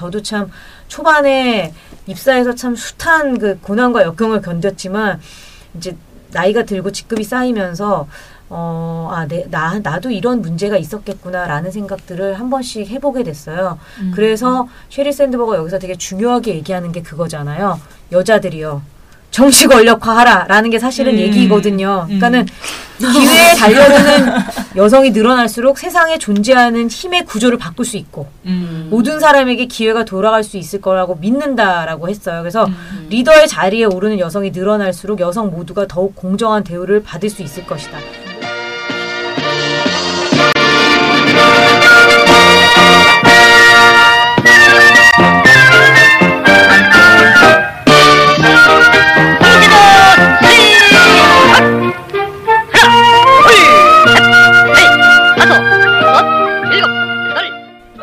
저도 참 초반에 입사해서 참 숱한 그 고난과 역경을 견뎠지만 이제 나이가 들고 직급이 쌓이면서 나도 이런 문제가 있었겠구나라는 생각들을 한 번씩 해보게 됐어요. 그래서 셰릴 샌드버거 여기서 되게 중요하게 얘기하는 게 그거잖아요. 여자들이요. 정치 권력화하라라는 게 사실은 얘기거든요. 그러니까는 기회에 달려드는 여성이 늘어날수록 세상에 존재하는 힘의 구조를 바꿀 수 있고 모든 사람에게 기회가 돌아갈 수 있을 거라고 믿는다라고 했어요. 그래서 리더의 자리에 오르는 여성이 늘어날수록 여성 모두가 더욱 공정한 대우를 받을 수 있을 것이다.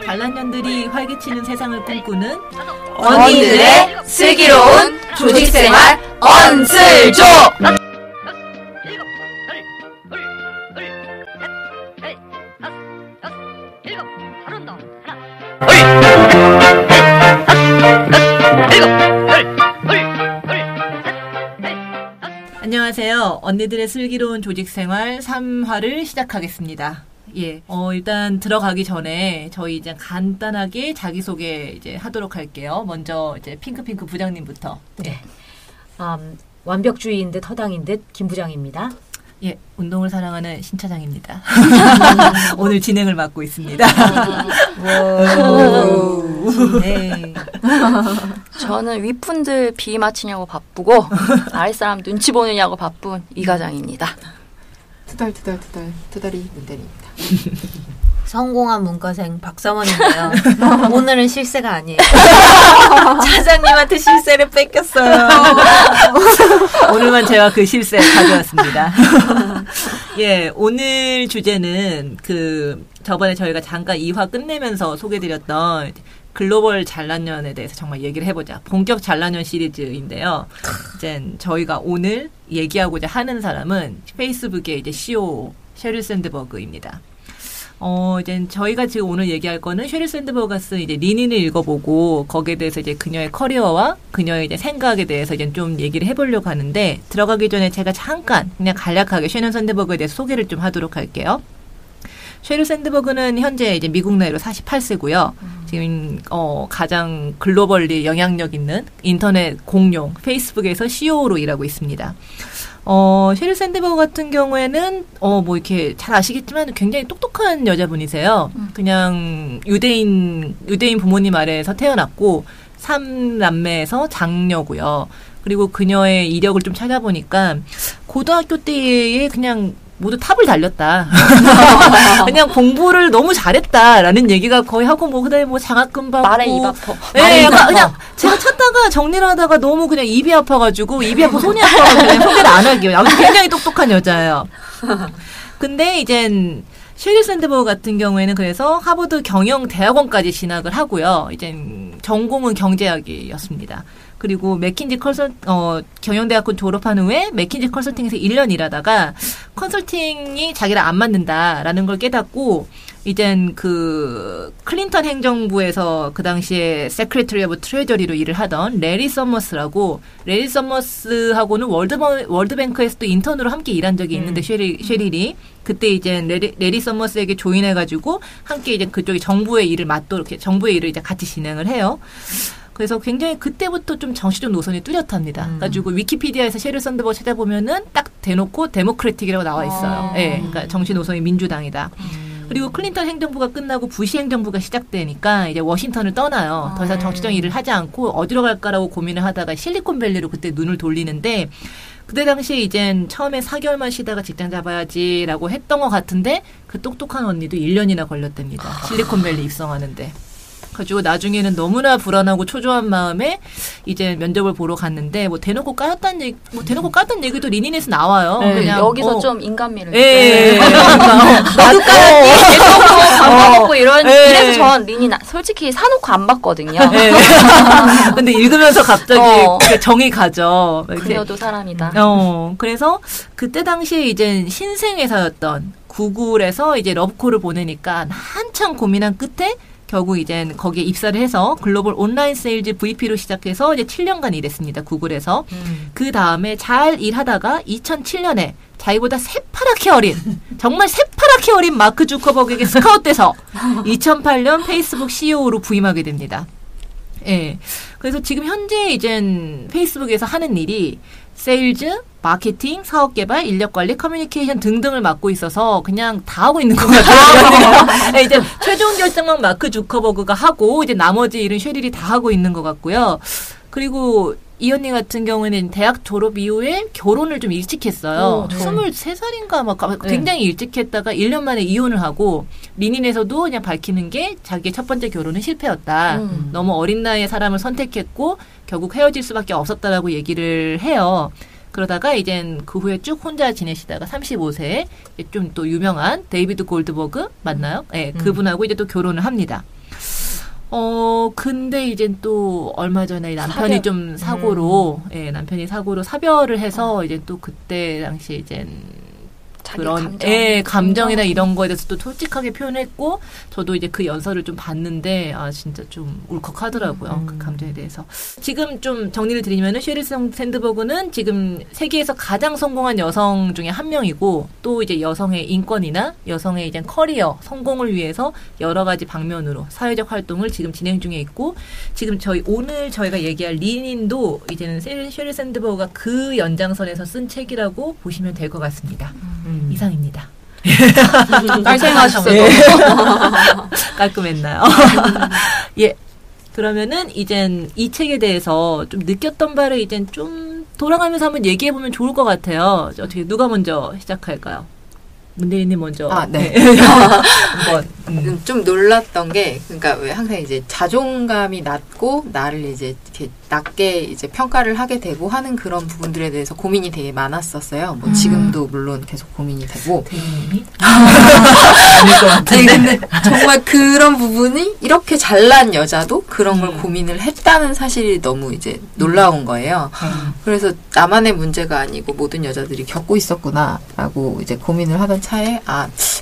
잘난년들이 활기치는 세상을 꿈꾸는 언니들의 슬기로운 조직생활 언슬조. 안녕하세요. 언니들의 슬기로운 조직생활 3화를 시작하겠습니다. 예, 일단 들어가기 전에 저희 이제 간단하게 자기소개 이제 하도록 할게요. 먼저 이제 핑크핑크 부장님부터. 네. 완벽주의인 듯 허당인 듯 김 부장입니다. 예, 운동을 사랑하는 신 차장입니다. 오늘 진행을 맡고 있습니다. 네. 저는 윗분들 비위 맞히냐고 바쁘고 아랫사람 눈치 보느냐고 바쁜 이 과장입니다. 투덜이 문대리입니다. 성공한 문과생 박사원인데요. 오늘은 실세가 아니에요. 차장님한테 실세를 뺏겼어요. 오늘만 제가 그 실세 가져왔습니다. 예, 오늘 주제는 저번에 저희가 잠깐 2화 끝내면서 소개드렸던 글로벌 잘난년에 대해서 정말 얘기를 해보자. 본격 잘난년 시리즈인데요. 이제 저희가 오늘 얘기하고자 하는 사람은 페이스북의 이제 CEO 셰릴 샌드버그입니다. 이제 저희가 지금 오늘 얘기할 거는 셰릴 샌드버그가 쓴 이제 리닌을 읽어보고 거기에 대해서 이제 그녀의 커리어와 그녀의 이제 생각에 대해서 이제 좀 얘기를 해보려고 하는데 들어가기 전에 제가 잠깐 그냥 간략하게 셰릴 샌드버그에 대해서 소개를 좀 하도록 할게요. 셰릴 샌드버그는 현재 이제 미국 나이로 48세고요. 지금 가장 글로벌리 영향력 있는 인터넷 공룡 페이스북에서 CEO로 일하고 있습니다. 셰릴 샌드버그 같은 경우에는 뭐 이렇게 잘 아시겠지만 굉장히 똑똑한 여자분이세요. 그냥 유대인 부모님 아래에서 태어났고 3남매에서 장녀고요. 그리고 그녀의 이력을 좀 찾아보니까 고등학교 때에 그냥 모두 탑을 달렸다. 그냥 공부를 너무 잘했다라는 얘기가 거의 하고 뭐 그다음에 뭐 장학금 받고 말에 입 아파. 네, 그냥 제가 찾다가 정리를 하다가 너무 그냥 입이 아파가지고 입이 아파 손이 아파가지고 그냥 소개를 안 하기요. 아무튼 굉장히 똑똑한 여자예요. 근데 이젠 셰릴 샌드버그 같은 경우에는 그래서 하버드 경영대학원까지 진학을 하고요. 이젠 전공은 경제학이었습니다. 그리고 맥킨지 경영대학원 졸업한 후에 맥킨지 컨설팅에서 1년 일하다가 컨설팅이 자기랑 안 맞는다라는 걸 깨닫고 이젠 클린턴 행정부에서 그 당시에 세크레터리 오브 트레저리로 일을 하던 레리 서머스하고는 월드뱅크에서도 인턴으로 함께 일한 적이 있는데 셰릴이 그때 이제 레리 서머스에게 조인해가지고 함께 이제 그쪽에 정부의 일을 정부의 일을 이제 같이 진행을 해요. 그래서 굉장히 그때부터 좀 정치적 노선이 뚜렷합니다. 가지고 위키피디아에서 셰릴 샌드버그 찾아보면은 딱 대놓고 데모크래틱이라고 나와 있어요. 예, 그러니까 정치 노선이 민주당이다. 그리고 클린턴 행정부가 끝나고 부시 행정부가 시작되니까 이제 워싱턴을 떠나요. 더 이상 정치적 일을 하지 않고 어디로 갈까라고 고민을 하다가 실리콘밸리로 그때 눈을 돌리는데 그때 당시에 이젠 처음에 4개월만 쉬다가 직장 잡아야지라고 했던 것 같은데 그 똑똑한 언니도 1년이나 걸렸답니다. 실리콘밸리 입성하는데. 가지고 나중에는 너무나 불안하고 초조한 마음에 이제 면접을 보러 갔는데 대놓고 까였다는 얘기도 리닌에서 나와요. 네, 그냥 여기서 좀 인간미를. 너도 까였니? 반가웠고 이래서 전 리닌 솔직히 사놓고 안 봤거든요. 근데 읽으면서 갑자기 정이 가죠. 그녀도 사람이다. 그래서 그때 당시에 이제 신생회사였던 구글에서 이제 러브콜을 보내니까 한참 고민한 끝에 결국 이제 거기에 입사를 해서 글로벌 온라인 세일즈 VP로 시작해서 이제 7년간 일했습니다. 구글에서. 그 다음에 잘 일하다가 2007년에 자기보다 새파랗게 어린, 정말 새파랗게 어린 마크 주커버그에게 스카웃돼서 2008년 페이스북 CEO로 부임하게 됩니다. 예. 그래서 지금 현재 이젠 페이스북에서 하는 일이 세일즈, 마케팅, 사업 개발, 인력 관리, 커뮤니케이션 등등을 맡고 있어서 그냥 다 하고 있는 것 같아요. 네, 이제 최종 결정만 마크 주커버그가 하고 이제 나머지 일은 쉐릴이 다 하고 있는 것 같고요. 그리고 이 언니 같은 경우에는 대학 졸업 이후에 결혼을 좀 일찍 했어요. 23살인가 막 굉장히 일찍 했다가 1년 만에 이혼을 하고 리닌에서도 그냥 밝히는 게 자기의 첫 번째 결혼은 실패였다. 너무 어린 나이에 사람을 선택했고 결국 헤어질 수밖에 없었다라고 얘기를 해요. 그러다가 이젠 그 후에 쭉 혼자 지내시다가 35세에 좀 또 유명한 데이비드 골드버그 맞나요? 네, 그분하고 이제 또 결혼을 합니다. 근데 이제 또 얼마 전에 남편이 좀 사고로, 예, 남편이 사고로 사별을 해서 이제 또 그때 당시 이제 그런 감정이나 이런 거에 대해서 또 솔직하게 표현했고 저도 이제 그 연설을 좀 봤는데 진짜 좀 울컥하더라고요. 그 감정에 대해서. 지금 좀 정리를 드리면은 쉐릴 샌드버그는 지금 세계에서 가장 성공한 여성 중에 한 명이고 또 이제 여성의 인권이나 여성의 이제 커리어 성공을 위해서 여러 가지 방면으로 사회적 활동을 지금 진행 중에 있고 지금 오늘 저희가 얘기할 리닌도 이제는 쉐릴 샌드버그가 그 연장선에서 쓴 책이라고 보시면 될 것 같습니다. 이상입니다. 깔끔하셨어요. 예. 깔끔했나요? 예. 그러면은 이젠 이 책에 대해서 좀 느꼈던 바를 이젠 좀 돌아가면서 한번 얘기해 보면 좋을 것 같아요. 어떻게 누가 먼저 시작할까요? 문대리님 먼저. 네. 한번. 좀 놀랐던 게, 그러니까 왜 항상 이제 자존감이 낮고 나를 이제 이렇게 낮게 이제 평가를 하게 되고 하는 그런 부분들에 대해서 고민이 되게 많았었어요. 뭐 지금도 물론 계속 고민이 되고. 아닐 것 같은데. 근데 정말 그런 부분이 이렇게 잘난 여자도 그런 걸 고민을 했다는 사실이 너무 이제 놀라운 거예요. 그래서 나만의 문제가 아니고 모든 여자들이 겪고 있었구나라고 이제 고민을 하던 차에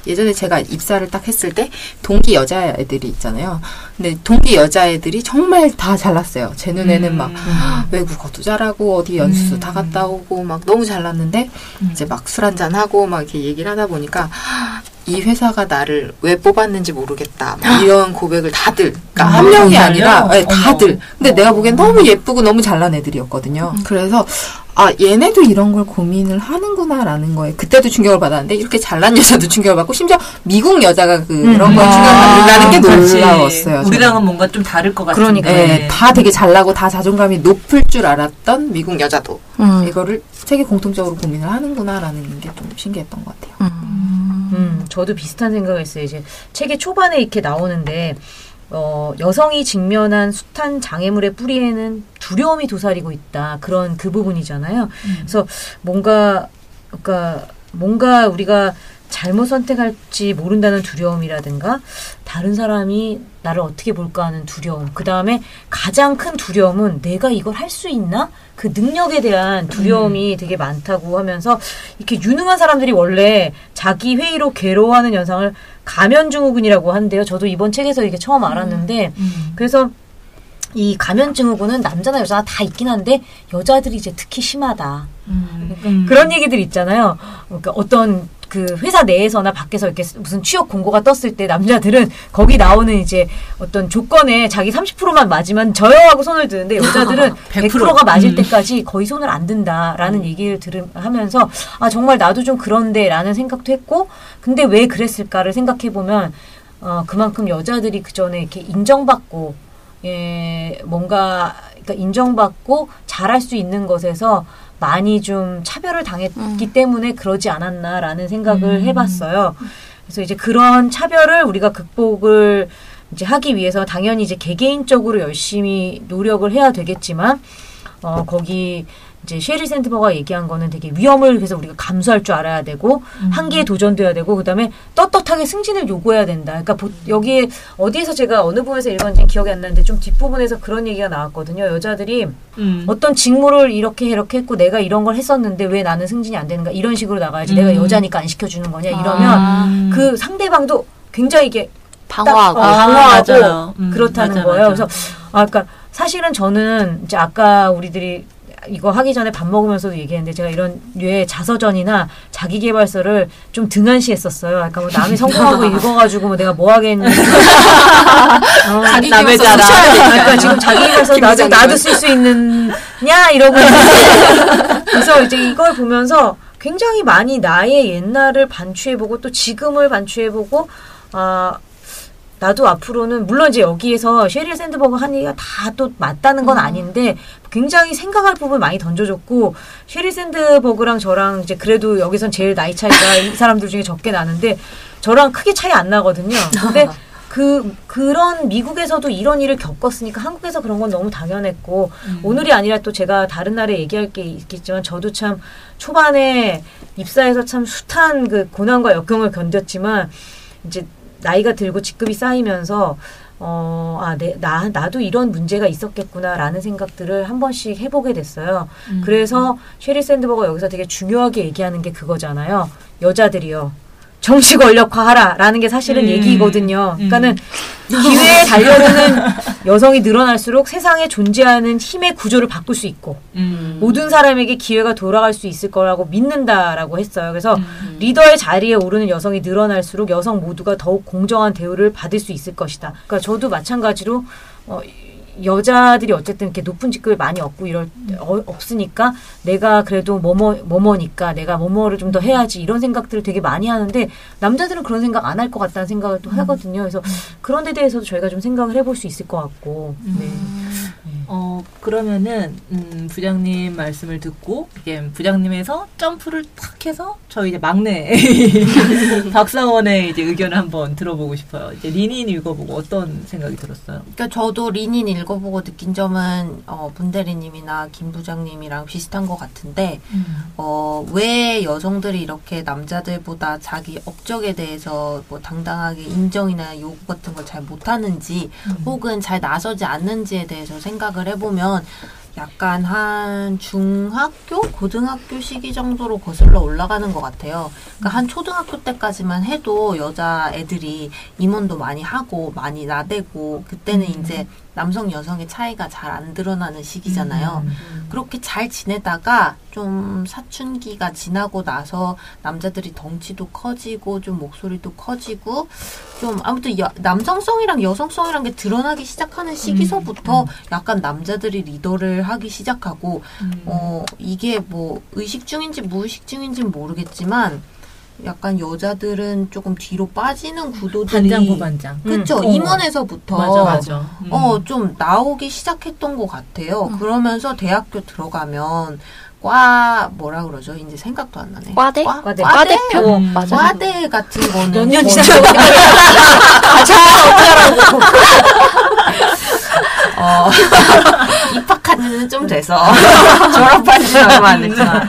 예전에 제가 입사를 딱 했을 때 동기 여자애들이 있잖아요. 근데 동기 여자애들이 정말 다 잘났어요. 제 눈에는 막 외국어도 잘하고 어디 연수 다 갔다 오고 막 너무 잘났는데 이제 막 술 한잔 하고 막 이렇게 얘기를 하다 보니까 이 회사가 나를 왜 뽑았는지 모르겠다. 막 이런 고백을 다들, 그러니까 한 명이 아니라 다들. 근데 내가 보기엔 너무 예쁘고 너무 잘난 애들이었거든요. 그래서 얘네도 이런 걸 고민을 하는구나라는 거에 그때도 충격을 받았는데 이렇게 잘난 여자도 충격을 받고 심지어 미국 여자가 그런 걸 충격을 받는다는 게 놀라웠어요. 우리랑은 뭔가 좀 다를 것 같은데. 그러니까 네, 다 되게 잘나고 다 자존감이 높을 줄 알았던 미국 여자도 이거를 책에 공통적으로 고민을 하는구나라는 게 좀 신기했던 것 같아요. 저도 비슷한 생각을 했어요. 이제 책의 초반에 이렇게 나오는데 여성이 직면한 숱한 장애물의 뿌리에는 두려움이 도사리고 있다. 그런 그 부분이잖아요. 그래서 뭔가 우리가 잘못 선택할지 모른다는 두려움이라든가 다른 사람이 나를 어떻게 볼까 하는 두려움. 그 다음에 가장 큰 두려움은 내가 이걸 할 수 있나? 그 능력에 대한 두려움이 되게 많다고 하면서 이렇게 유능한 사람들이 원래 자기 회의로 괴로워하는 현상을 가면증후군이라고 하는데요. 저도 이번 책에서 이게 처음 알았는데 그래서 이 가면증후군은 남자나 여자나 다 있긴 한데 여자들이 이제 특히 심하다. 그런 얘기들 있잖아요. 그러니까 어떤 그 회사 내에서나 밖에서 이렇게 무슨 취업 공고가 떴을 때 남자들은 거기 나오는 이제 어떤 조건에 자기 30%만 맞으면 저요 하고 손을 드는데 여자들은 100%가 맞을 때까지 거의 손을 안 든다라는 얘기를 하면서 정말 나도 좀 그런데 라는 생각도 했고 근데 왜 그랬을까를 생각해 보면 그만큼 여자들이 그 전에 이렇게 인정받고 뭔가 그러니까 인정받고 잘할 수 있는 것에서 많이 좀 차별을 당했기 때문에 그러지 않았나라는 생각을 해봤어요. 그래서 이제 그런 차별을 우리가 극복을 이제 하기 위해서 당연히 이제 개개인적으로 열심히 노력을 해야 되겠지만, 거기 이제 쉐릴 샌드버그가 얘기한 거는 되게 위험을 그래서 우리가 감수할 줄 알아야 되고 한계에 도전돼야 되고 그다음에 떳떳하게 승진을 요구해야 된다. 그러니까 여기에 어디에서 제가 어느 부분에서 읽었는지 기억이 안 나는데 좀 뒷부분에서 그런 얘기가 나왔거든요. 여자들이 어떤 직무를 이렇게 했고 내가 이런 걸 했었는데 왜 나는 승진이 안 되는가 이런 식으로 나가야지 내가 여자니까 안 시켜주는 거냐 이러면 그 상대방도 굉장히 이게 방어하고. 방어하고 맞아요. 그렇다는 맞아, 거예요. 맞아. 그래서 그러니까 사실은 저는 이제 아까 우리들이 이거 하기 전에 밥 먹으면서도 얘기했는데 제가 이런 류의 자서전이나 자기계발서를 좀 등한시했었어요. 그러니까 뭐 남이 성공하고 읽어가지고 뭐 내가 뭐 하겠니? 남의 자랑. 그러니까 지금 자기계발서 나도 쓸 수 있느냐 이러고 그래서 이제 이걸 보면서 굉장히 많이 나의 옛날을 반추해보고 또 지금을 반추해보고 나도 앞으로는 물론 이제 여기에서 셰릴 샌드버그 한 얘기가 다 또 맞다는 건 아닌데 굉장히 생각할 부분 많이 던져줬고 셰릴 샌드버그랑 저랑 이제 그래도 여기선 제일 나이 차이가 이 사람들 중에 적게 나는데 저랑 크게 차이 안 나거든요. 근데 그런 미국에서도 이런 일을 겪었으니까 한국에서 그런 건 너무 당연했고 오늘이 아니라 또 제가 다른 날에 얘기할 게 있겠지만 저도 참 초반에 입사해서 참 숱한 그 고난과 역경을 견뎠지만 이제 나이가 들고 직급이 쌓이면서 나도 이런 문제가 있었겠구나라는 생각들을 한 번씩 해보게 됐어요. 그래서 셰릴 샌드버거 여기서 되게 중요하게 얘기하는 게 그거잖아요. 여자들이요. 정치 권력화하라라는 게 사실은 얘기거든요. 그러니까는 기회에 달려드는 여성이 늘어날수록 세상에 존재하는 힘의 구조를 바꿀 수 있고 모든 사람에게 기회가 돌아갈 수 있을 거라고 믿는다라고 했어요. 그래서 리더의 자리에 오르는 여성이 늘어날수록 여성 모두가 더욱 공정한 대우를 받을 수 있을 것이다. 그러니까 저도 마찬가지로 여자들이 어쨌든 이렇게 높은 직급을 많이 얻고 없으니까 내가 그래도 뭐뭐니까 내가 뭐뭐를 좀 더 해야지 이런 생각들을 되게 많이 하는데 남자들은 그런 생각 안 할 것 같다는 생각을 또 하거든요. 그래서 그런 데 대해서도 저희가 좀 생각을 해볼 수 있을 것 같고. 네. 그러면은 부장님 말씀을 듣고 이게 부장님에서 점프를 탁 해서 저희 이제 막내 박상원의 이제 의견을 한번 들어보고 싶어요. 이제 리닌 읽어보고 어떤 생각이 들었어요? 그러니까 저도 리닌 읽어보고 느낀 점은 분대리님이나 김 부장님이랑 비슷한 것 같은데 왜 여성들이 이렇게 남자들보다 자기 업적에 대해서 뭐 당당하게 인정이나 요구 같은 걸 잘 못하는지 혹은 잘 나서지 않는지에 대해서 생각을 해보면 약간 한 중학교, 고등학교 시기 정도로 거슬러 올라가는 것 같아요. 그러니까 한 초등학교 때까지만 해도 여자애들이 임원도 많이 하고 많이 나대고 그때는 이제 남성, 여성의 차이가 잘 안 드러나는 시기잖아요. 그렇게 잘 지내다가 좀 사춘기가 지나고 나서 남자들이 덩치도 커지고 좀 목소리도 커지고 좀 아무튼 남성성이랑 여성성이란 게 드러나기 시작하는 시기서부터 약간 남자들이 리더를 하기 시작하고 이게 뭐 의식 중인지 무의식 중인지는 모르겠지만 약간 여자들은 조금 뒤로 빠지는 구도들이 반장 부반장. 그쵸. 임원에서부터 맞아. 좀 나오기 시작했던 것 같아요. 그러면서 대학교 들어가면 과 뭐라 그러죠? 이제 생각도 안 나네. 과대? 과대표. 맞아. 과대 같은 거는 몇 년 지났어. 입학한 지는 좀 돼서 졸업한 지는 얼마 안 됐지만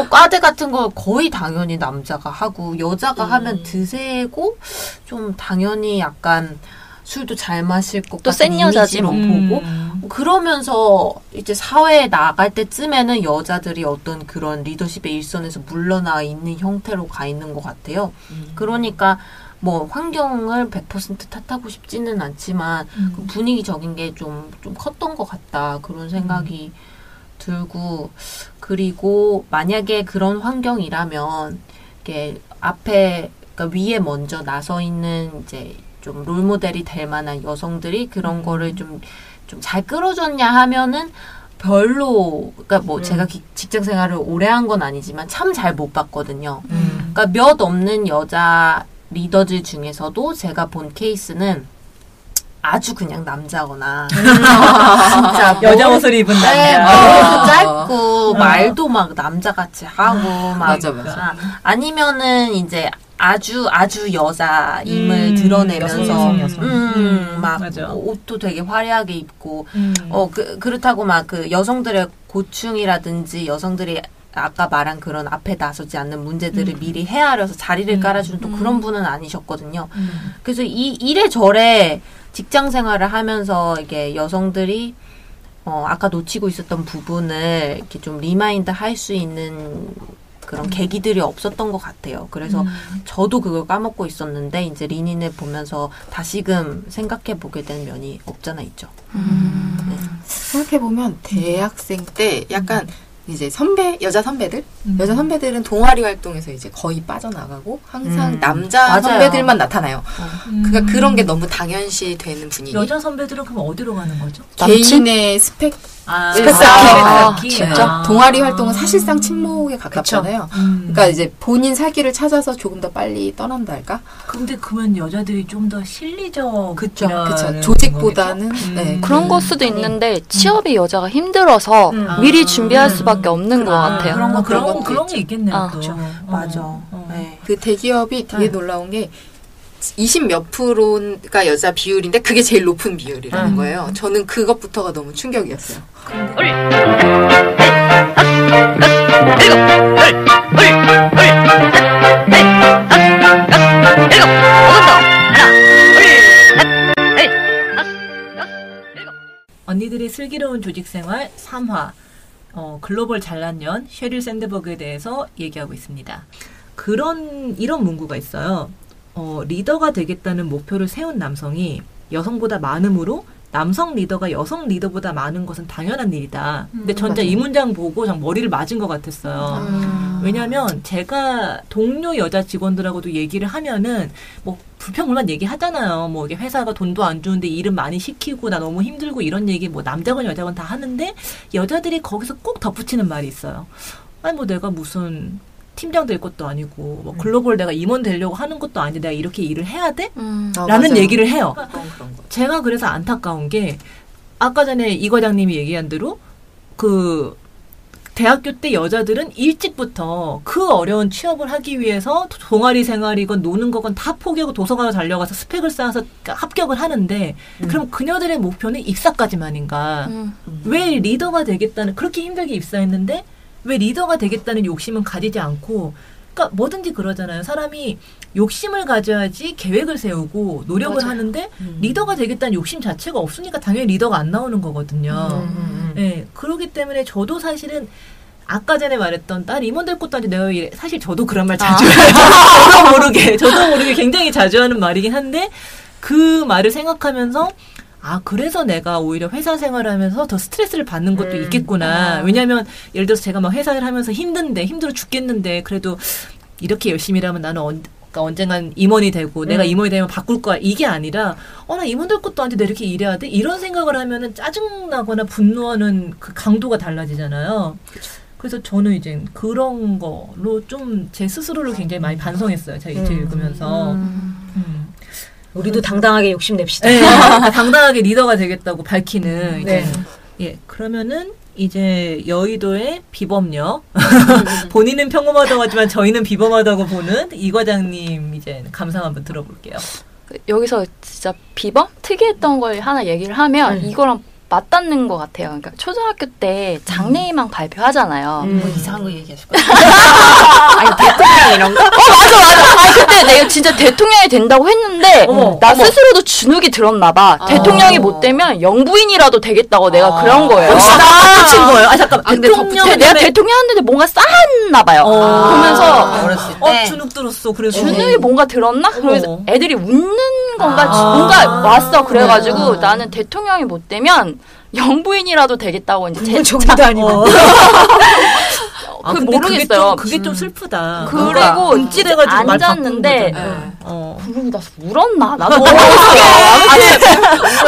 과대 같은 거 거의 당연히 남자가 하고 여자가 하면 드세고 좀 당연히 약간 술도 잘 마실 것 또 같은 센 여자지 이미지로 보고 그러면서 이제 사회에 나갈 때쯤에는 여자들이 어떤 그런 리더십의 일선에서 물러나 있는 형태로 가 있는 것 같아요. 그러니까 뭐 환경을 100% 탓하고 싶지는 않지만 그 분위기적인 게 좀 컸던 것 같다 그런 생각이 들고 그리고 만약에 그런 환경이라면 이렇게 앞에 그러니까 위에 먼저 나서 있는 이제 좀 롤모델이 될 만한 여성들이 그런 거를 좀 잘 끌어줬냐 하면은 별로 그러니까 뭐 제가 직장 생활을 오래 한 건 아니지만 참 잘 못 봤거든요. 그러니까 몇 없는 여자 리더들 중에서도 제가 본 케이스는 아주 그냥 남자거나 진짜 여자 옷을 입은 남자. 네, 머리도 짧고 말도 막 남자같이 하고 막 맞아. 아니면은 이제 아주 여자임을 드러내면서 여성. 막 맞아. 옷도 되게 화려하게 입고 그렇다고 막 그 여성들의 고충이라든지 여성들이 아까 말한 그런 앞에 나서지 않는 문제들을 미리 헤아려서 자리를 깔아주는 또 그런 분은 아니셨거든요. 그래서 이래저래 직장 생활을 하면서 이게 여성들이 아까 놓치고 있었던 부분을 이렇게 좀 리마인드 할 수 있는 그런 계기들이 없었던 것 같아요. 그래서 저도 그걸 까먹고 있었는데 이제 리니네 보면서 다시금 생각해 보게 된 면이 없잖아 있죠. 네. 생각해 보면 대학생 때 약간 이제 여자 선배들은 동아리 활동에서 이제 거의 빠져나가고 항상 남자 맞아요. 선배들만 나타나요. 그러니까 그런 게 너무 당연시 되는 분위기. 여자 선배들은 그럼 어디로 가는 거죠? 개인의 스펙 스펙 진짜 동아리 활동은 사실상 침묵에 가깝잖아요. 그러니까 이제 본인 살 길을 찾아서 조금 더 빨리 떠난다 할까? 근데 그러면 여자들이 좀 더 실리적 그쵸. 조직보다는 네. 그런 걸 수도 있는데 취업이 여자가 힘들어서 미리 준비할 수밖에 없는 것 같아요. 그런 게 있겠네요. 또. 맞아. 네. 그 대기업이 되게 놀라운 게 20 몇 프로가 여자 비율인데 그게 제일 높은 비율이라는 거예요. 저는 그것부터가 너무 충격이었어요. 언니들의 슬기로운 조직생활 3화 글로벌 잘난년 셰릴 샌드버그에 대해서 얘기하고 있습니다. 이런 문구가 있어요. 리더가 되겠다는 목표를 세운 남성이 여성보다 많으므로 남성 리더가 여성 리더보다 많은 것은 당연한 일이다. 근데 전자 이 문장 보고 정 머리를 맞은 것 같았어요. 왜냐하면 제가 동료 여자 직원들하고도 얘기를 하면은 뭐 불평불만 얘기하잖아요. 뭐 이게 회사가 돈도 안 주는데 일은 많이 시키고 나 너무 힘들고 이런 얘기 뭐 남자건 여자건 다 하는데 여자들이 거기서 꼭 덧붙이는 말이 있어요. 아니 뭐 내가 무슨 팀장 될 것도 아니고 뭐 글로벌 내가 임원 되려고 하는 것도 아닌데 내가 이렇게 일을 해야 돼? 라는 맞아요. 얘기를 해요. 그런 거. 제가 그래서 안타까운 게 아까 전에 이 과장님이 얘기한 대로 그 대학교 때 여자들은 일찍부터 그 어려운 취업을 하기 위해서 동아리 생활이건 노는 거건 다 포기하고 도서관에 달려가서 스펙을 쌓아서 합격을 하는데 그럼 그녀들의 목표는 입사까지만인가? 왜 리더가 되겠다는 그렇게 힘들게 입사했는데 왜 리더가 되겠다는 욕심은 가지지 않고 그러니까 뭐든지 그러잖아요. 사람이 욕심을 가져야지 계획을 세우고 노력을 맞아요. 하는데 리더가 되겠다는 욕심 자체가 없으니까 당연히 리더가 안 나오는 거거든요. 네, 그렇기 때문에 저도 사실은 아까 전에 말했던 딸 임원 될 것도 아닌데 내가 이래. 사실 저도 그런 말 자주 해요. 저도 모르게 굉장히 자주 하는 말이긴 한데 그 말을 생각하면서 그래서 내가 오히려 회사 생활하면서 더 스트레스를 받는 것도 있겠구나. 왜냐하면 예를 들어서 제가 막 회사를 하면서 힘들어 죽겠는데 그래도 이렇게 열심히 일하면 나는 언젠간 임원이 되고 내가 임원이 되면 바꿀 거야. 이게 아니라 나 임원 될 것도 아닌데 내가 이렇게 일해야 돼? 이런 생각을 하면은 짜증나거나 분노하는 그 강도가 달라지잖아요. 그래서 저는 이제 그런 거로 좀 제 스스로를 굉장히 많이 반성했어요. 제가 이 책 읽으면서. 우리도 당당하게 욕심냅시다. 네, 당당하게 리더가 되겠다고 밝히는. 이제. 예, 그러면은 이제 여의도의 비범력. 본인은 평범하다고 하지만 저희는 비범하다고 보는 이 과장님 이제 감상 한번 들어볼게요. 여기서 진짜 비범? 특이했던 걸 하나 얘기를 하면 이거랑 맞닿는 것 같아요. 그러니까 초등학교 때 장래희망 발표하잖아요. 뭐 이상한 거 얘기하실 거예요. 아니 대통령 이런 거? 맞아. 아니 그때 내가 진짜 대통령이 된다고 했는데 나 스스로도 주눅이 들었나 봐. 대통령이 못 되면 영부인이라도 되겠다고 내가 그런 거예요. 친 거예요. 잠깐만. 내가 대통령 했는데 뭔가 쌓았나 봐요. 그러면서 어렸을 때 주눅 들었어. 그래서 주눅이 뭔가 들었나? 그래서 애들이 웃는 건가? 뭔가 왔어. 그래가지고 나는 대통령이 못 되면 영부인이라도 되겠다고 이제 정도 아니고. 모르겠어요. 그게 좀 슬프다. 그리고 움찔해가지고 앉았는데 그러고 나서 울었나? 나도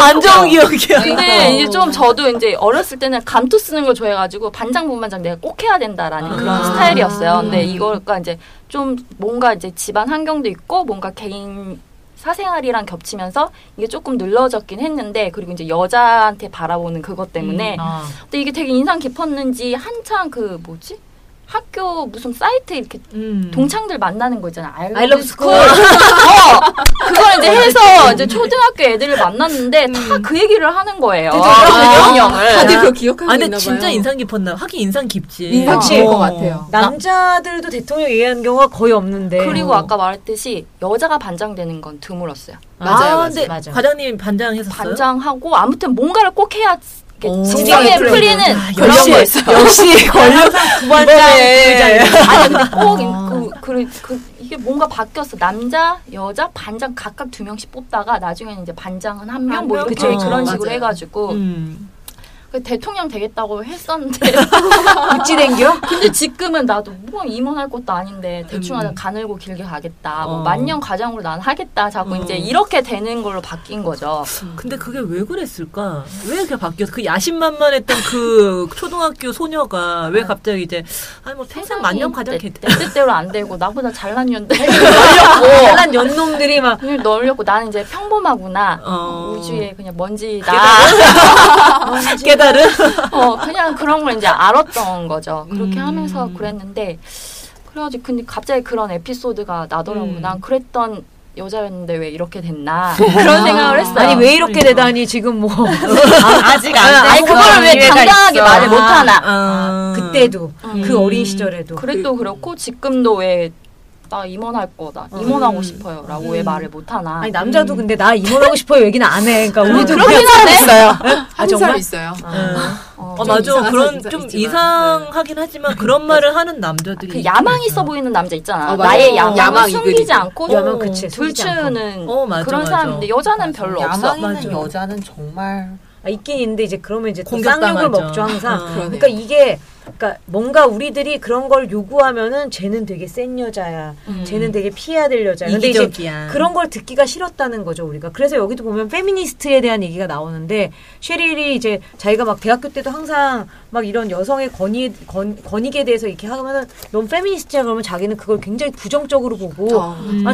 안 좋은 기억이야. 근데 이제 좀 저도 이제 어렸을 때는 감투 쓰는 걸 좋아해가지고 반장 분반장 내가 꼭 해야 된다라는 그런 스타일이었어요. 근데 이거가 이제 좀 뭔가 이제 집안 환경도 있고 뭔가 개인 사생활이랑 겹치면서 이게 조금 늘러졌긴 했는데 그리고 이제 여자한테 바라보는 그것 때문에 근데 이게 되게 인상 깊었는지 한창 그 뭐지? 학교 무슨 사이트 이렇게 동창들 만나는 거 있잖아. I love school. 그걸 이제 해서 이제 초등학교 애들을 만났는데 다 그 얘기를 하는 거예요. 대통령을. 다들 그거 기억하고 있나 봐요. 근데 진짜 인상 깊었나? 하긴 인상 깊지. 인상 깊을 것 같아요. 남자들도 대통령 얘기하는 경우가 거의 없는데. 그리고 아까 말했듯이 여자가 반장되는 건 드물었어요. 맞아요. 근데 맞아. 과장님 반장 했었어요? 반장하고 아무튼 뭔가를 꼭 해야 진정의 플리는 그런 역시, 거였어요. 역시 권력 부반장 아니 근데 꼭 이게 뭔가 바뀌었어. 남자, 여자 반장 각각 2명씩 뽑다가 나중에는 이제 반장은 1명 뭐 이렇게 그런 식으로 해가지고 대통령 되겠다고 했었는데 어찌 된겨? 근데 지금은 나도 뭐 임원할 것도 아닌데 대충 하다 가늘고 길게 가겠다. 뭐 만년 과장으로 난 하겠다. 자꾸 이제 이렇게 되는 걸로 바뀐 거죠. 근데 그게 왜 그랬을까? 왜 이렇게 바뀌었어? 그 야심만만했던 그 초등학교 소녀가 왜 갑자기 이제 아니 뭐 평생 만년 과장 내 뜻대로 안 되고 나보다 잘난 년들 잘난 연놈들이 막 널렸고 나는 이제 평범하구나. 우주에 그냥 먼지다. 깨달은? 그냥 그런 걸 이제 알았던 거죠. 그렇게 하면서 그랬는데, 그래가지고 근데 갑자기 그런 에피소드가 나더라고요. 난 그랬던 여자였는데 왜 이렇게 됐나. 그런 생각을 했어요. 아니 왜 이렇게 되다니 지금 뭐 아직 안 돼. 아니 그걸 왜 당당하게 말을 못하나. 그때도 그 어린 시절에도 그래도 그렇고 지금도 왜 나 임원할 거다. 임원하고 싶어요. 라고 왜 말을 못하나. 아니 남자도 근데 나 임원하고 싶어요 얘기는 안 해. 그러니까 우리도 그렇긴 하네. 있어요. 한 사람 있어요. 맞아. 그런 좀 이상하긴 하지만 그런 말을 하는 남자들이 그 야망 있어 보이는 남자 있잖아. 맞아. 나의 야망을 야망 숨기지 이글이죠. 않고 야망 그치, 숨기지 들추는 맞아, 그런 맞아. 사람인데 여자는 별로 없어. 야망 있는 여자는 정말 있긴 있는데 이제 그러면 이제 또 공격당하죠. 쌍욕을 먹죠 항상. 그러네요. 그러니까 이게 그러니까 뭔가 우리들이 그런 걸 요구하면은 쟤는 되게 센 여자야. 쟤는 되게 피해야 될 여자야. 근데 이제 이기적이야. 그런 걸 듣기가 싫었다는 거죠 우리가. 그래서 여기도 보면 페미니스트에 대한 얘기가 나오는데 셰릴이 이제 자기가 막 대학교 때도 항상 막 이런 여성의 권익에 대해서 이렇게 하면은 넌 페미니스트야 그러면 자기는 그걸 굉장히 부정적으로 보고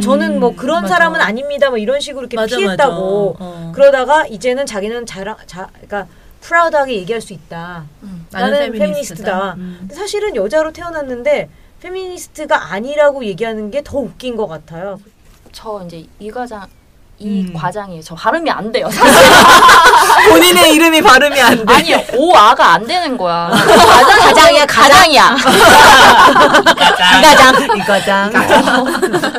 저는 뭐 그런 맞아. 사람은 아닙니다 뭐 이런 식으로 이렇게 맞아, 피했다고. 맞아. 그러다가 이제는 자기는 그러니까 프라우드하게 얘기할 수 있다. 나는 페미니스트다. 근데 사실은 여자로 태어났는데 페미니스트가 아니라고 얘기하는 게 더 웃긴 것 같아요. 저 이제 이 과장이에요. 저 발음이 안 돼요. 본인의 이름이 발음이 안 돼. 아니 오아가 안 되는 거야. 가장이야, 가장이야. 이과장.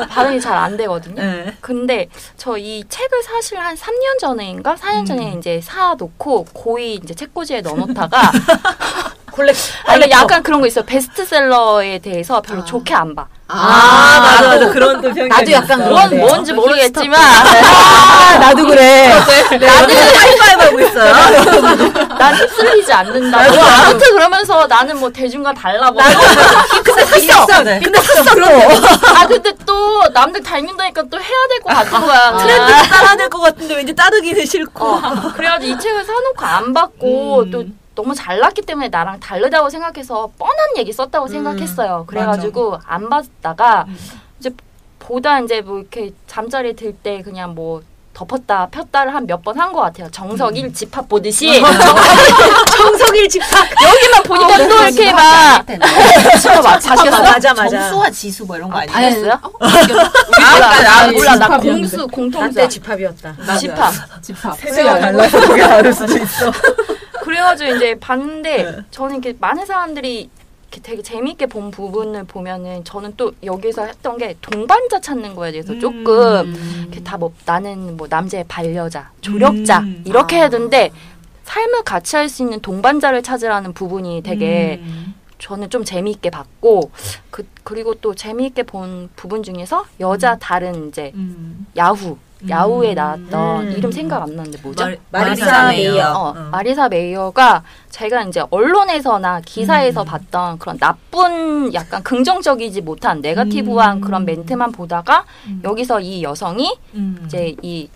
발음이 잘 안 되거든요. 네. 근데 저 이 책을 사실 한 3년 전에인가 4년 전에 이제 사놓고 고이 이제 책꽂이에 넣어놓다가 원래 약간 그런 거 있어요. 베스트셀러에 대해서 별로 좋게 안 봐. 맞아. 그런 또 편견이 나도 약간 있어. 그런데. 뭔지 모르겠지만 나도 그래. 나는 하이파이브 하고 있어요. 난 휩쓸리지 않는다. 뭐 아무튼 그러면서 나는 뭐 대중과 달라. 뭐. 근데 샀어. 근데 샀어. 근데 또 남들 닮는다니까 또 해야 될 것 같은 거야. 트렌드를 따라야 될 것 같은데 왠지 따르기는 싫고. 그래가지고 이 책을 사놓고 안 받고 또 너무 잘났기 때문에 나랑 다르다고 생각해서 뻔한 얘기 썼다고 생각했어요. 그래가지고 안 받다가 이제 보다 이제 뭐 이렇게 잠자리 들 때 그냥 뭐 덮었다 폈다를 한 몇 번 한 것 같아요. 정석일 집합 보듯이 정석일 집합 여기만 보니까 또 이렇게 막 맞아. 점수와 지수 뭐 이런 거 아니에요? 아니었어요? 몰라 나 공수 공통자 한때 집합이었다. 집합 세대가 달라서 그게 다를 수도 있어. 그래가지고 이제 봤는데 저는 이렇게 많은 사람들이 이렇게 되게 재미있게 본 부분을 보면은 저는 또 여기서 했던 게 동반자 찾는 거에 대해서 조금 이렇게 다 뭐 나는 뭐 남자의 반려자, 조력자 이렇게 하던데 삶을 같이 할 수 있는 동반자를 찾으라는 부분이 되게 저는 좀 재미있게 봤고 그리고 또 재미있게 본 부분 중에서 여자 다른 이제 야후에 나왔던 이름 생각 안 나는데 뭐죠? 마리사 메이어. 마리사 메이어가 제가 이제 언론에서나 기사에서 봤던 그런 나쁜 약간 긍정적이지 못한 네거티브한 그런 멘트만 보다가 여기서 이 여성이 이제 이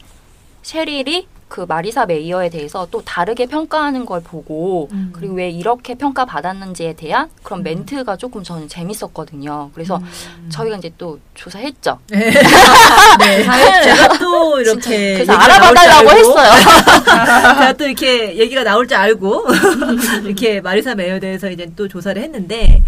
셰릴이 그 마리사 메이어에 대해서 또 다르게 평가하는 걸 보고 그리고 왜 이렇게 평가받았는지에 대한 그런 멘트가 조금 저는 재밌었거든요. 그래서 저희가 이제 또 조사했죠. 네. 제가 또 이렇게 그래서 알아봐달라고 했어요. 제가 또 이렇게 얘기가 나올 줄 알고 이렇게 마리사 메이어에 대해서 이제 또 조사를 했는데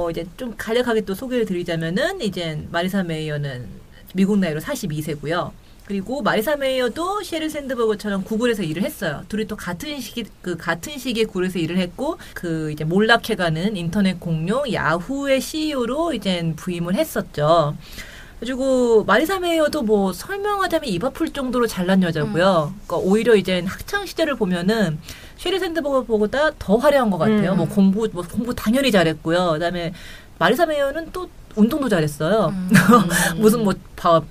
이제 좀 간략하게 또 소개를 드리자면은 이제 마리사 메이어는 미국 나이로 42세고요. 그리고 마리사 메이어도 셰릴 샌드버그처럼 구글에서 일을 했어요. 둘이 또 같은 시기에 구글에서 일을 했고 이제 몰락해가는 인터넷 공룡 야후의 CEO로 이제 부임을 했었죠. 그리고 마리사 메이어도 뭐 설명하자면 입 아플 정도로 잘난 여자고요. 그러니까 오히려 이제 학창 시절을 보면은 쉐릴 샌드버그보다 더 화려한 것 같아요. 뭐 공부 당연히 잘했고요. 그다음에 마리사 메이어는 또 운동도 잘했어요. 무슨 뭐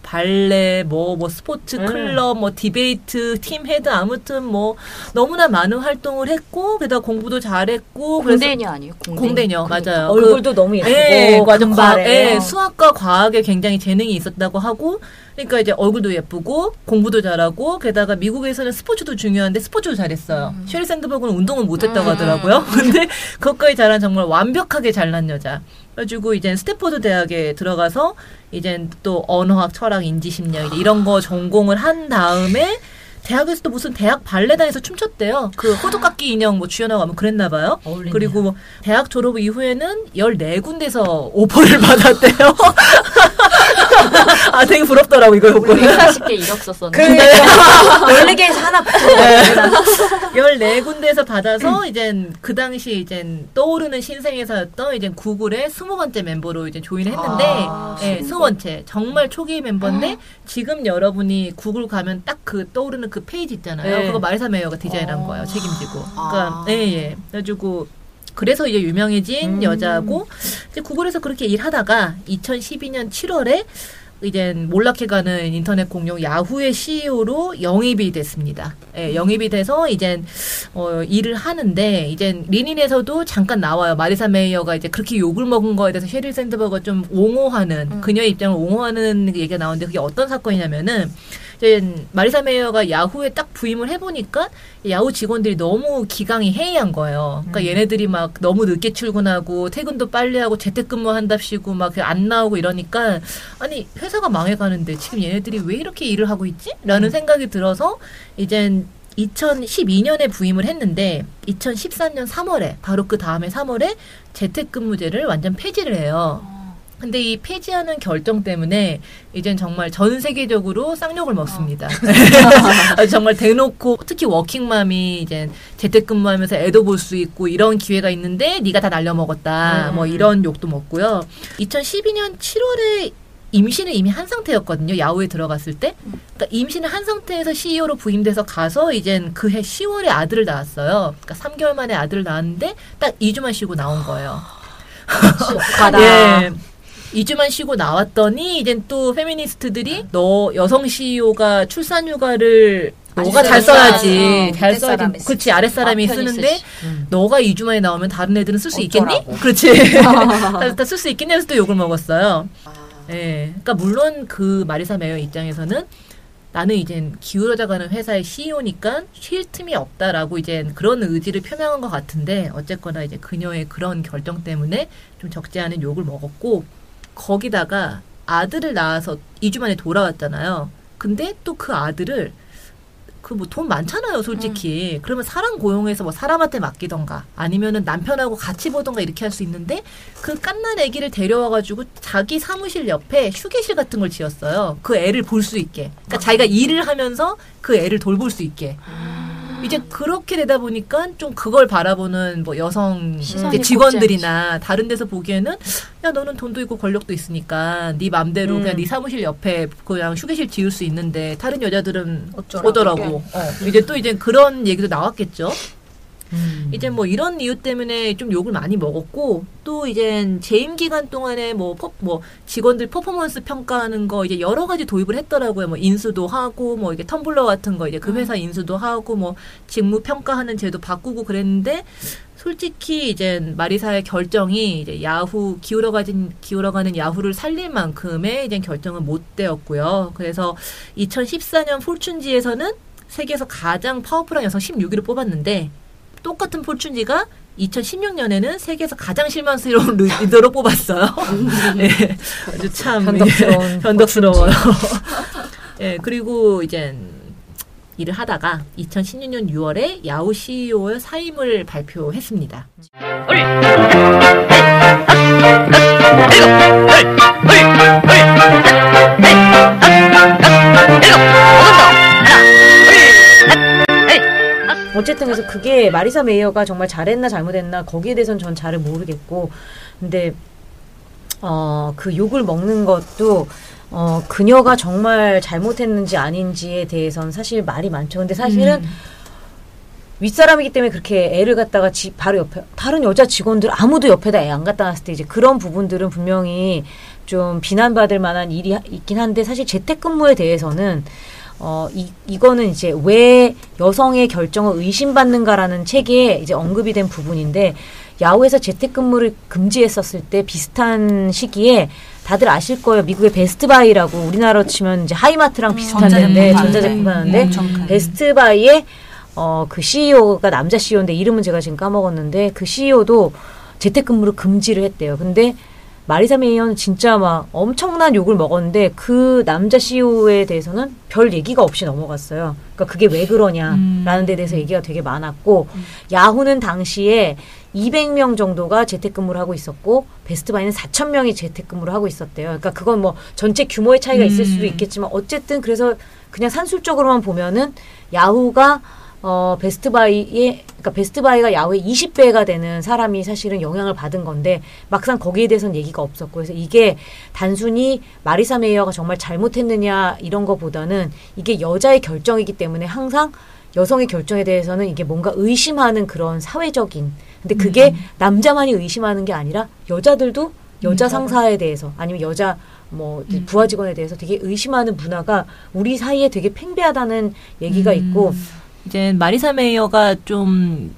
발레, 뭐 스포츠 클럽, 뭐 디베이트, 팀 헤드 아무튼 뭐 너무나 많은 활동을 했고 게다가 공부도 잘했고 공대녀 아니에요? 공대녀 맞아요. 얼굴도 너무 예쁘고 예, 맞아. 금발에. 예, 수학과 과학에 굉장히 재능이 있었다고 하고 그러니까 이제 얼굴도 예쁘고 공부도 잘하고 게다가 미국에서는 스포츠도 중요한데 스포츠도 잘했어요. 쉐릴 샌드버그는 운동은 못했다고 하더라고요. 근데 그것까지 잘한 정말 완벽하게 잘난 여자. 그래가지고 이제 스탠포드 대학에 들어가서 이제 또 언어학, 철학, 인지심리학 이런 거 전공을 한 다음에 대학에서도 무슨 대학 발레단에서 춤췄대요. 그 호두깎이 인형 뭐 주연하고 하면 그랬나 봐요. 어울리네요. 그리고 뭐 대학 졸업 이후에는 14군데서 오퍼를 받았대요. 아, 되게 부럽더라고, 이거 요거는. 140개 이력 썼었는데. 그러니까 14개에서 하나 붙어. 14군데에서 받아서 이제 그 당시 이제 떠오르는 신생회사였던 이제 구글의 20번째 멤버로 이제 조인을 했는데, 예, 20번째. 정말 초기 멤버인데, 지금 여러분이 구글 가면 딱 그 떠오르는 그 페이지 있잖아요. 네. 그거 마리사 메이어가 디자인한 거예요. 책임지고. 그러니까, 예. 그래가지고, 그래서 이제 유명해진 여자고, 이제 구글에서 그렇게 일하다가 2012년 7월에 이제 몰락해가는 인터넷 공룡 야후의 CEO로 영입이 됐습니다. 예, 영입이 돼서 이제 일을 하는데 이제 린인에서도 잠깐 나와요. 마리사 메이어가 이제 그렇게 욕을 먹은 거에 대해서 쉐릴 샌드버그가 좀 옹호하는 그녀의 입장을 옹호하는 얘기가 나오는데 그게 어떤 사건이냐면은 이제 마리사 메이어가 야후에 딱 부임을 해보니까 야후 직원들이 너무 기강이 해이한 거예요. 그러니까 얘네들이 막 너무 늦게 출근하고 퇴근도 빨리 하고 재택근무한답시고 막 안 나오고 이러니까 아니 회사가 망해가는데 지금 얘네들이 왜 이렇게 일을 하고 있지? 라는 생각이 들어서 이젠 2012년에 부임을 했는데 2013년 3월에 바로 그 다음에 3월에 재택근무제를 완전 폐지를 해요. 근데 이 폐지하는 결정 때문에 이젠 정말 전 세계적으로 쌍욕을 먹습니다. 정말 대놓고 특히 워킹맘이 이제 재택근무하면서 애도 볼 수 있고 이런 기회가 있는데 네가 다 날려먹었다. 뭐 이런 욕도 먹고요. 2012년 7월에 임신을 이미 한 상태였거든요. 야후에 들어갔을 때. 그러니까 임신을 한 상태에서 CEO로 부임돼서 가서 이젠 그해 10월에 아들을 낳았어요. 그러니까 3개월 만에 아들을 낳았는데 딱 2주만 쉬고 나온 거예요. 예. 2주만 쉬고 나왔더니 이젠 또 페미니스트들이 너 여성 CEO가 출산휴가를 너가 잘 써야지. 잘 써야지. 그렇지. 아랫사람이 쓰는데 너가 2주 만에 나오면 다른 애들은 쓸 수 있겠니? 그렇지. 다 쓸 수 있겠니? 해서 또 욕을 먹었어요. 예. 그러니까 물론 그 마리사 메이어 입장에서는 나는 이젠 기울어져가는 회사의 CEO니까 쉴 틈이 없다라고 이제 그런 의지를 표명한 것 같은데 어쨌거나 이제 그녀의 그런 결정 때문에 좀 적지 않은 욕을 먹었고 거기다가 아들을 낳아서 2주 만에 돌아왔잖아요. 근데 또 그 아들을 그 뭐 돈 많잖아요, 솔직히. 그러면 사람 고용해서 뭐 사람한테 맡기던가 아니면은 남편하고 같이 보던가 이렇게 할 수 있는데 그 갓난 아기를 데려와가지고 자기 사무실 옆에 휴게실 같은 걸 지었어요. 그 애를 볼 수 있게. 그러니까 자기가 일을 하면서 그 애를 돌볼 수 있게. 이제 그렇게 되다 보니까 좀 그걸 바라보는 뭐 여성 이제 직원들이나 다른 데서 보기에는 야 너는 돈도 있고 권력도 있으니까 네 맘대로 그냥 네 사무실 옆에 그냥 휴게실 지을 수 있는데 다른 여자들은 어쩌라고. 이제 또 이제 그런 얘기도 나왔겠죠. 이제 뭐 이런 이유 때문에 좀 욕을 많이 먹었고 또 이제 재임 기간 동안에 뭐 직원들 퍼포먼스 평가하는 거 이제 여러 가지 도입을 했더라고요. 뭐 인수도 하고 뭐 이게 텀블러 같은 거 이제 그 회사 인수도 하고 뭐 직무 평가하는 제도 바꾸고 그랬는데 솔직히 이제 마리사의 결정이 이제 야후 기울어가는 야후를 살릴 만큼의 이제 결정은 못 되었고요. 그래서 2014년 포춘지에서는 세계에서 가장 파워풀한 여성 16위를 뽑았는데 똑같은 포춘지가 2016년에는 세계에서 가장 실망스러운 리더로 뽑았어요. 네, 아주 참 변덕스러워요. 네, 그리고 이제 일을 하다가 2016년 6월에 야후 CEO의 사임을 발표했습니다. 어쨌든 그래서 그게 마리사 메이어가 정말 잘했나 잘못했나 거기에 대해서는 전 잘 모르겠고 근데 그 욕을 먹는 것도 그녀가 정말 잘못했는지 아닌지에 대해서는 사실 말이 많죠. 근데 사실은 윗사람이기 때문에 그렇게 애를 갖다가 바로 옆에 다른 여자 직원들 아무도 옆에다 애 안 갖다 놨을 때 이제 그런 부분들은 분명히 좀 비난받을 만한 일이 있긴 한데 사실 재택근무에 대해서는 이거는 이제 왜 여성의 결정을 의심받는가라는 책에 이제 언급이 된 부분인데 야후에서 재택근무를 금지했었을 때 비슷한 시기에 다들 아실 거예요. 미국의 베스트바이라고 우리나라로 치면 이제 하이마트랑 비슷한 데인데 전자제품 하는데 베스트바이의 그 CEO가 남자 CEO인데 이름은 제가 지금 까먹었는데 그 CEO도 재택근무를 금지를 했대요. 근데 마리사 메이어는 진짜 막 엄청난 욕을 먹었는데 그 남자 CEO에 대해서는 별 얘기가 없이 넘어갔어요. 그러니까 그게 왜 그러냐라는 데 대해서 얘기가 되게 많았고 야후는 당시에 200명 정도가 재택근무를 하고 있었고 베스트바이는 4,000명이 재택근무를 하고 있었대요. 그러니까 그건 뭐 전체 규모의 차이가 있을 수도 있겠지만 어쨌든 그래서 그냥 산술적으로만 보면은 야후가 그러니까 베스트바이가 야후의 20배가 되는 사람이 사실은 영향을 받은 건데 막상 거기에 대해서는 얘기가 없었고 그래서 이게 단순히 마리사 메이어가 정말 잘못했느냐 이런 거보다는 이게 여자의 결정이기 때문에 항상 여성의 결정에 대해서는 이게 뭔가 의심하는 그런 사회적인 근데 그게 남자만이 의심하는 게 아니라 여자들도 여자 상사에 대해서 아니면 여자 뭐 부하 직원에 대해서 되게 의심하는 문화가 우리 사이에 되게 팽배하다는 얘기가 있고 이제 마리사 메이어가 좀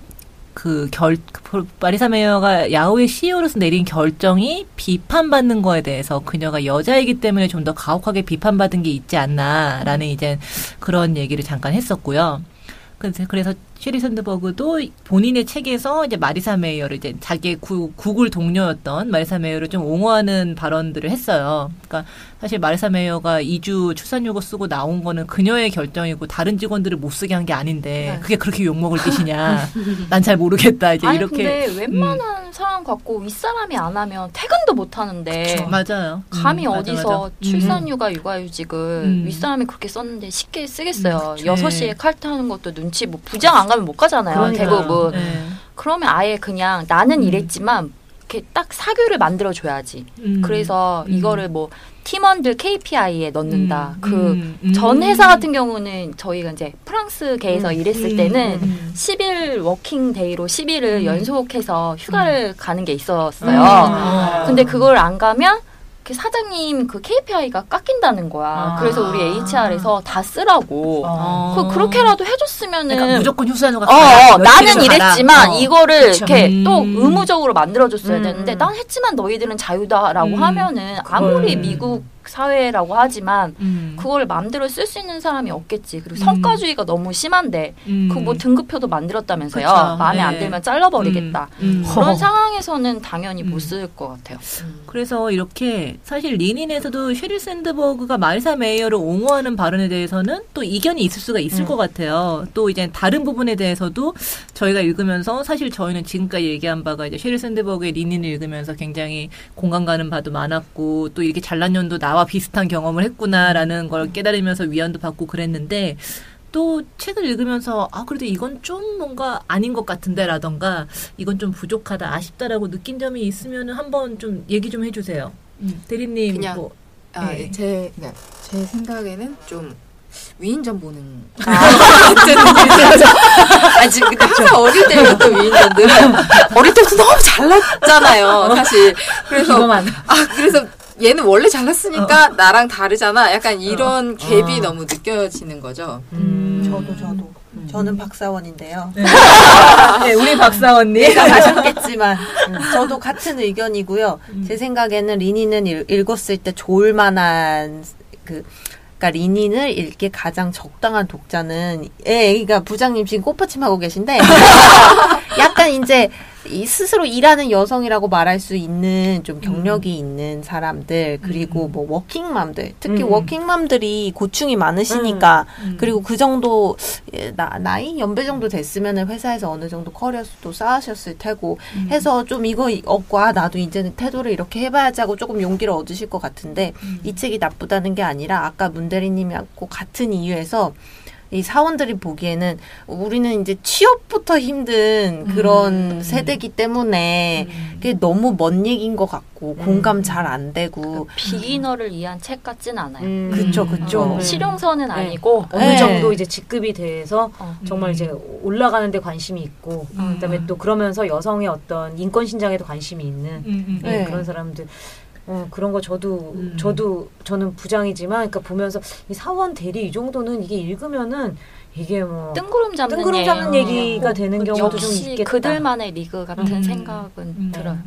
마리사 메이어가 야후의 CEO로서 내린 결정이 비판받는 거에 대해서 그녀가 여자이기 때문에 좀 더 가혹하게 비판받은 게 있지 않나라는 이제 그런 얘기를 잠깐 했었고요. 그래서 셰리 샌드버그도 본인의 책에서 이제 마리사 메이어를 이제 자기의 구글 동료였던 마리사 메이어를 좀 옹호하는 발언들을 했어요. 그러니까 사실 마리사 메이어가 2주 출산휴가 쓰고 나온 거는 그녀의 결정이고 다른 직원들을 못 쓰게 한 게 아닌데 그게 그렇게 욕먹을 뜻이냐. 난 잘 모르겠다. 이제 아니, 이렇게. 근데 웬만한 사람 갖고 윗사람이 안 하면 퇴근도 못 하는데. 그쵸. 맞아요. 감히 어디서 맞아. 출산휴가 육아휴직을 윗사람이 그렇게 썼는데 쉽게 쓰겠어요. 6시에 칼퇴하는 것도 눈치 뭐 부장 안 가면 못 가잖아요. 대부분. 그러면 아예 그냥 나는 이랬지만 이렇게 딱 사규를 만들어줘야지. 그래서 이거를 뭐 팀원들 KPI에 넣는다. 전 회사 같은 경우는 저희가 이제 프랑스계에서 일했을 때는 10일 워킹데이로 10일을 연속해서 휴가를 가는 게 있었어요. 근데 그걸 안 가면 그 사장님 그 KPI가 깎인다는 거야. 그래서 우리 HR에서 다 쓰라고. 그렇게라도 해줬으면은. 그러니까 무조건 휴산휴가. 나는 이랬지만 이거를 그쵸. 이렇게 또 의무적으로 만들어줬어야 되는데 난 했지만 너희들은 자유다라고 하면은 아무리 미국 사회라고 하지만 그걸 마음대로 쓸 수 있는 사람이 없겠지. 그리고 성과주의가 너무 심한데 그 뭐 등급표도 만들었다면서요. 그쵸. 마음에 안 들면 잘라버리겠다. 그런 상황에서는 당연히 못 쓸 것 같아요. 그래서 이렇게 사실 리닌에서도 셰릴 샌드버그가 마리사 메이어를 옹호하는 발언에 대해서는 또 이견이 있을 수가 있을 것 같아요. 또 이제 다른 부분에 대해서도 저희가 읽으면서 사실 저희는 지금까지 얘기한 바가 이제 셰릴 샌드버그의 리닌을 읽으면서 굉장히 공감 가는 바도 많았고 또 이렇게 잘난 년도 나와 비슷한 경험을 했구나라는 걸 깨달으면서 위안도 받고 그랬는데 또 책을 읽으면서 그래도 이건 좀 뭔가 아닌 것 같은데라던가 이건 좀 부족하다 아쉽다라고 느낀 점이 있으면 한번 좀 얘기 좀 해주세요. 대리님 그냥 뭐, 제 생각에는 좀 위인전 보는. 지금 근데 항상 어릴 때부터 위인전들은 어릴 때부터 너무 잘났잖아요, 사실. 그래서 그래서 얘는 원래 잘났으니까 나랑 다르잖아. 약간 이런 갭이 너무 느껴지는 거죠. 저도. 저는 박사원인데요. 네, 우리 박사원님. 내가 가셨겠지만 저도 같은 의견이고요. 제 생각에는 리닌은 읽었을 때 좋을 만한 그러니까 리닌을 읽기 가장 적당한 독자는 애가 부장님 지금 꽃받침하고 계신데 약간 이제 스스로 일하는 여성이라고 말할 수 있는 좀 경력이 있는 사람들 그리고 뭐 워킹맘들 특히 워킹맘들이 고충이 많으시니까 그리고 그 정도 나이 연배 정도 됐으면은 회사에서 어느 정도 커리어도 쌓으셨을 테고 해서 좀 이거 없고 나도 이제는 태도를 이렇게 해봐야지 하고 조금 용기를 얻으실 것 같은데 이 책이 나쁘다는 게 아니라 아까 문대리님하고 같은 이유에서 이 사원들이 보기에는 우리는 이제 취업부터 힘든 그런 세대기 때문에 그게 너무 먼 얘기인 것 같고 공감 잘 안 되고 비기너를 위한 책 같진 않아요. 그쵸. 실용서는 아니고 어느 정도 이제 직급이 돼서 정말 이제 올라가는 데 관심이 있고 그다음에 또 그러면서 여성의 어떤 인권 신장에도 관심이 있는 네. 그런 사람들 그런 거 저는 부장이지만 그러니까 보면서 이 사원 대리 이 정도는 이게 읽으면은 이게 뭐 뜬구름 잡는 얘기가 되는 경우도 좀 역시 있겠다. 그들만의 리그 같은 생각은 들어요.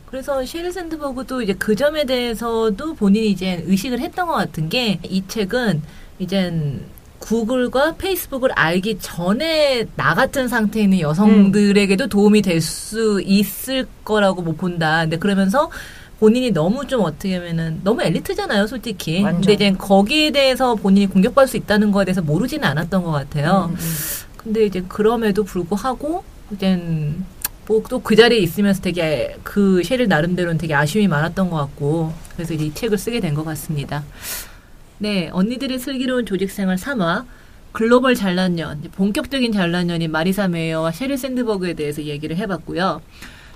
그래서 셰릴 샌드버그도 이제 그 점에 대해서도 본인이 이제 의식을 했던 것 같은 게 이 책은 이제 구글과 페이스북을 알기 전에 나 같은 상태에 있는 여성들에게도 도움이 될 수 있을 거라고 뭐 본다. 근데 그러면서 본인이 너무 좀 어떻게 하면은 너무 엘리트잖아요, 솔직히. 완전. 근데 이제 거기에 대해서 본인이 공격받을 수 있다는 거에 대해서 모르지는 않았던 것 같아요. 근데 이제 그럼에도 불구하고 이제 뭐 또 그 자리에 있으면서 되게 그 셰릴 나름대로는 되게 아쉬움이 많았던 것 같고 그래서 이제 이 책을 쓰게 된 것 같습니다. 네, 언니들의 슬기로운 조직생활 3화 글로벌 잘난년, 본격적인 잘난년인 마리사 메이어와 셰릴 샌드버그에 대해서 얘기를 해봤고요.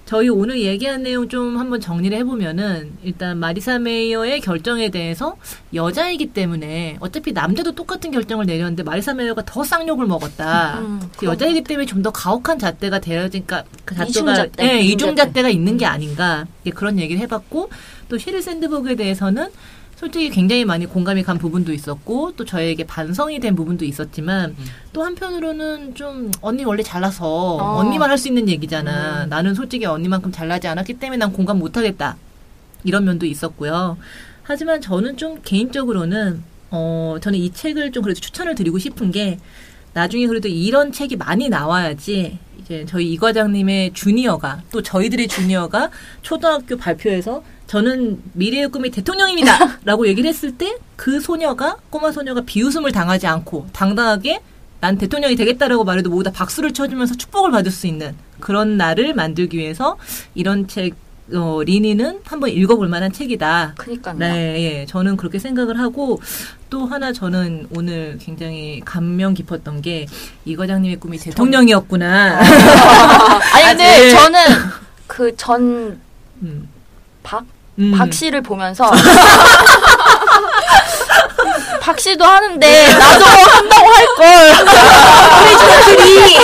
저희 오늘 얘기한 내용 좀 한번 정리를 해보면은 일단 마리사 메이어의 결정에 대해서 여자이기 때문에 어차피 남자도 똑같은 결정을 내렸는데 마리사 메이어가 더 쌍욕을 먹었다. 여자이기 때문에 좀 더 가혹한 잣대가 되어지니까 그 잣대가 이중잣대가 있는 게 아닌가 그런 얘기를 해봤고 또 셰릴 샌드버그에 대해서는 솔직히 굉장히 많이 공감이 간 부분도 있었고 또 저에게 반성이 된 부분도 있었지만 또 한편으로는 좀 언니 원래 잘나서 언니만 할 수 있는 얘기잖아. 나는 솔직히 언니만큼 잘나지 않았기 때문에 난 공감 못하겠다. 이런 면도 있었고요. 하지만 저는 좀 개인적으로는 저는 이 책을 좀 그래도 추천을 드리고 싶은 게 나중에 그래도 이런 책이 많이 나와야지 이제 저희 이 과장님의 주니어가 또 저희들의 주니어가 초등학교 발표에서 저는 미래의 꿈이 대통령입니다. 라고 얘기를 했을 때 그 꼬마 소녀가 비웃음을 당하지 않고 당당하게 난 대통령이 되겠다라고 말해도 모두 다 박수를 쳐주면서 축복을 받을 수 있는 그런 날을 만들기 위해서 이런 책 리니는 한번 읽어볼 만한 책이다. 그러니까요. 네, 예, 저는 그렇게 생각을 하고 또 하나 저는 오늘 굉장히 감명 깊었던 게 이 과장님의 꿈이 대통령이었구나. 아니 근데 저는 그 전 박 씨를 보면서 박 씨도 하는데 나도 한다고 할걸. 우리 주자들이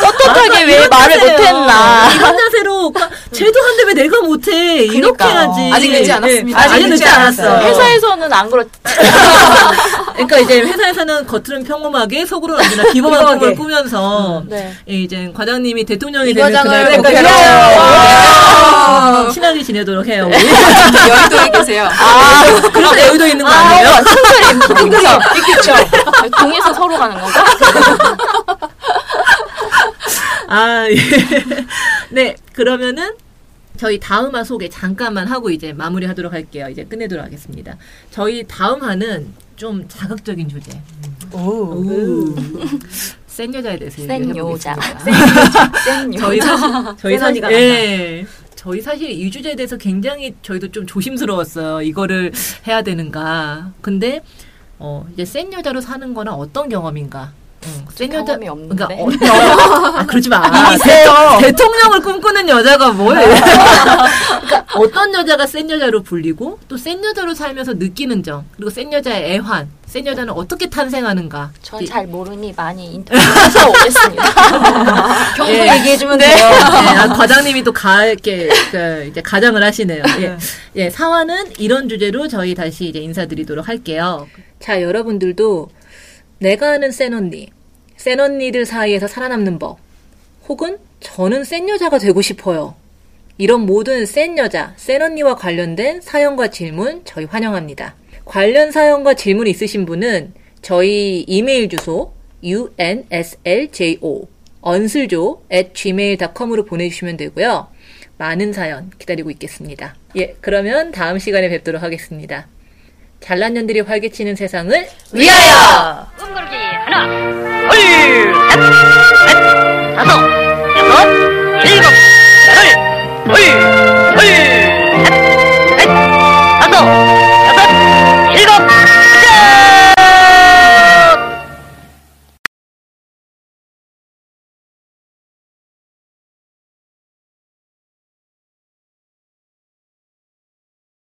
떳떳하게 왜 말을 못했나. 이런 자세로 쟤도 한데 왜 내가 못해. 이렇게 해야지. 아직 늦지 않았습니다. 아직 늦지 않았어. 회사에서는 안 그렇지. 그러니까 이제 회사에서는 겉으로는 평범하게 속으로는 언제나 비범한 꿈을 꾸면서 이제 과장님이 대통령이 되는 그날을 친하게 지내도록 해요. 여의도에 계세요. 그래서 여의도에 있는 거 아니에요? 있겠죠. 동에서 서로 가는 건가? 예. 네, 그러면은 저희 다음 화 소개 잠깐만 하고 이제 마무리하도록 할게요. 이제 끝내도록 하겠습니다. 저희 다음 화는 좀 자극적인 주제. 센 여자에 대해서 얘기해보겠습니다. 센 여자. 저희 사실 이 주제에 대해서 굉장히 저희도 좀 조심스러웠어요. 이거를 해야 되는가. 근데 이제 센 여자로 사는 거는 어떤 경험인가? 센 여자 경험이 없는데. 그러니까 그러지 마. 대통령을 꿈꾸는 여자가 뭐예요? 그러니까 어떤 여자가 센 여자로 불리고 또 센 여자로 살면서 느끼는 점 그리고 센 여자의 애환, 센 여자는 어떻게 탄생하는가? 전 잘 모르니 많이 인터뷰해서 오겠습니다. 평소 얘기해주면 돼요. 과장님이 또 이렇게 이제 가장을 하시네요. 예, 사화는 이런 주제로 저희 다시 이제 인사드리도록 할게요. 자, 여러분들도 내가 아는 센 언니들 사이에서 살아남는 법, 혹은 저는 센 여자가 되고 싶어요. 이런 모든 센 여자, 센 언니와 관련된 사연과 질문 저희 환영합니다. 관련 사연과 질문 있으신 분은 저희 이메일 주소 unsljo@gmail.com으로 보내주시면 되고요. 많은 사연 기다리고 있겠습니다. 예, 그러면 다음 시간에 뵙도록 하겠습니다. 잘난 년들이 활개치는 세상을 위하여! 웅그러기 하나, 둘, 셋, 넷, 다섯, 여섯, 일곱,